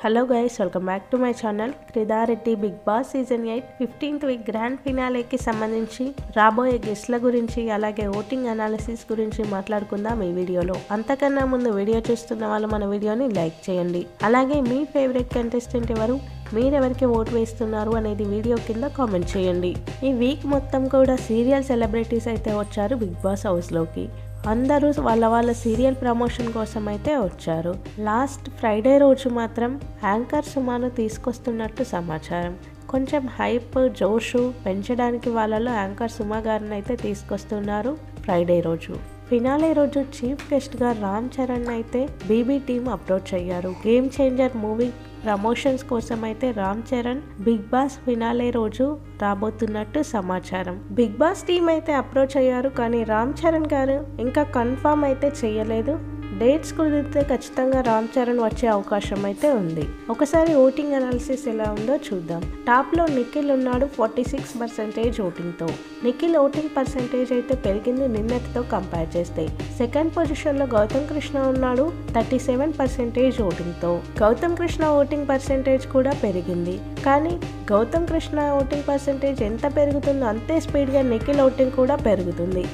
Hello guys, welcome back to my channel. క్రిదారెడ్డి Bigg Boss season 8 15th week grand ఫినాలేకి సంబంధించి రాబోయే గెస్ట్ల గురించి అలాగే ఓటింగ్ అనాలిసిస్ గురించి మాట్లాడుకుందాం ఈ వీడియోలో. అంతకన్నా ముందు వీడియో చూస్తున్న వాళ్ళు మన వీడియోని లైక్ చేయండి. అలాగే మీ ఫేవరెట్ కంటెస్టెంట్ ఎవరు, మీరెవరికి ఓటు వేస్తున్నారు అనేది వీడియో కింద కామెంట్ చేయండి. ఈ వీక్ మొత్తం కూడా సీరియల్ సెలబ్రిటీస్ అయితే వచ్చారు బిగ్ బాస్ హౌస్లోకి. అందరూ వాళ్ళ సీరియల్ ప్రమోషన్ కోసం అయితే వచ్చారు. లాస్ట్ ఫ్రైడే రోజు మాత్రం యాంకర్ సుమాను తీసుకొస్తున్నట్టు సమాచారం. కొంచెం హైప్ జోషు పెంచడానికి వాళ్ళలో యాంకర్ సుమా గారిని అయితే తీసుకొస్తున్నారు. ఫ్రైడే రోజు ఫినాలే రోజు చీఫ్ గెస్ట్గా రామ్ చరణ్ అయితే బీబీ టీమ్ అప్రోచ్ అయ్యారు. గేమ్ చేంజర్ మూవీ ప్రమోషన్స్ కోసం అయితే Ram Charan Bigg Boss finale రోజు రాబోతున్నట్టు సమాచారం. బిగ్ బాస్ టీమ్ అయితే అప్రోచ్ అయ్యారు, కానీ రామ్ చరణ్ గారు ఇంకా కన్ఫర్మ్ అయితే చేయలేదు. డేట్స్ కుదిరితే ఖచ్చితంగా రామ్ చరణ్ వచ్చే అవకాశం అయితే ఉంది. ఒకసారి ఓటింగ్ అనాలిసిస్ ఎలా ఉందో చూద్దాం. టాప్లో నిఖిల్ ఉన్నాడు 46% ఓటింగ్తో. నిఖిల్ ఓటింగ్ పర్సెంటేజ్ అయితే పెరిగింది నిన్నటితో కంపేర్ చేస్తే. సెకండ్ పొజిషన్లో గౌతమ్ కృష్ణ ఉన్నాడు 37% ఓటింగ్తో. గౌతమ్ కృష్ణ ఓటింగ్ పర్సెంటేజ్ కూడా పెరిగింది, కానీ గౌతమ్ కృష్ణ ఓటింగ్ పర్సెంటేజ్ ఎంత పెరుగుతుందో అంతే స్పీడ్గా నిఖిల్ ఓటింగ్ కూడా పెరుగుతుంది.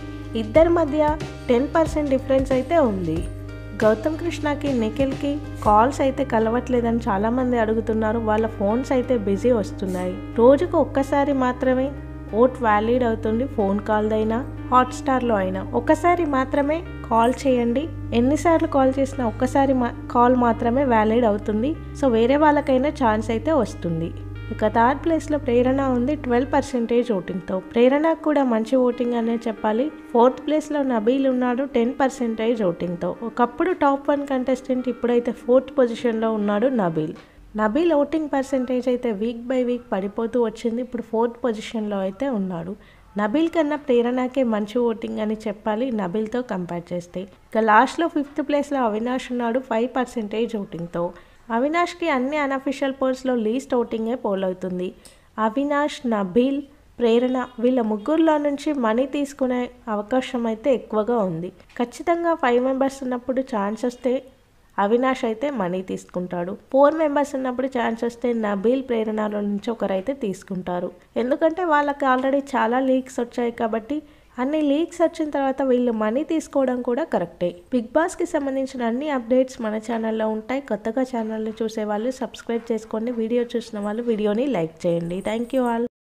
ఇద్దరి మధ్య 10% డిఫరెన్స్ అయితే ఉంది. గౌతమ్ కృష్ణకి నిఖిల్కి కాల్స్ అయితే కలవట్లేదని చాలామంది అడుగుతున్నారు. వాళ్ళ ఫోన్స్ అయితే బిజీ వస్తున్నాయి. రోజుకు ఒక్కసారి మాత్రమే ఓట్ వ్యాలిడ్ అవుతుంది. ఫోన్ కాల్దైనా హాట్స్టార్లో అయినా ఒక్కసారి మాత్రమే కాల్ చేయండి. ఎన్నిసార్లు కాల్ చేసినా ఒక్కసారి కాల్ మాత్రమే వ్యాలిడ్ అవుతుంది. సో వేరే వాళ్ళకైనా ఛాన్స్ అయితే వస్తుంది. ఇక థర్డ్ ప్లేస్లో ప్రేరణ ఉంది 12% ఓటింగ్తో. ప్రేరణకు కూడా మంచి ఓటింగ్ అనే చెప్పాలి. ఫోర్త్ ప్లేస్లో నబీల్ ఉన్నాడు 10% ఓటింగ్తో. ఒకప్పుడు టాప్ 1 కంటెస్టెంట్, ఇప్పుడైతే 4th పొజిషన్లో ఉన్నాడు నబీల్. నబీల్ ఓటింగ్ పర్సెంటేజ్ అయితే వీక్ బై వీక్ పడిపోతూ వచ్చింది. ఇప్పుడు 4th పొజిషన్లో అయితే ఉన్నాడు. నబీల్ కన్నా ప్రేరణకే మంచి ఓటింగ్ అని చెప్పాలి నబీల్తో కంపేర్ చేస్తే. ఇక లాస్ట్లో 5th ప్లేస్లో అవినాష్ ఉన్నాడు 5% ఓటింగ్తో. అవినాష్కి అన్ని అన్అఫీషియల్ పోల్స్లో లీస్ట్ ఓటింగే పోల్ అవుతుంది. అవినాష్, నబీల్, ప్రేరణ వీళ్ళ ముగ్గురులో నుంచి మనీ తీసుకునే అవకాశం అయితే ఎక్కువగా ఉంది. ఖచ్చితంగా 5 మెంబర్స్ ఉన్నప్పుడు ఛాన్స్ వస్తే అవినాష్ అయితే మనీ తీసుకుంటాడు. 4 మెంబర్స్ ఉన్నప్పుడు ఛాన్స్ వస్తే నబీల్, ప్రేరణలో నుంచి ఒకరైతే తీసుకుంటారు. ఎందుకంటే వాళ్ళకి ఆల్రెడీ చాలా లీక్స్ వచ్చాయి కాబట్టి అన్ని లీక్స్ వచ్చిన తర్వాత వీళ్ళు మనీ తీసుకోవడం కూడా కరెక్టే. బిగ్ బాస్కి సంబంధించిన అన్ని అప్డేట్స్ మన ఛానల్లో ఉంటాయి. కొత్తగా ఛానల్ని చూసే వాళ్ళు సబ్స్క్రైబ్ చేసుకోండి. వీడియో చూసిన వాళ్ళు వీడియోని లైక్ చేయండి. Thank you all.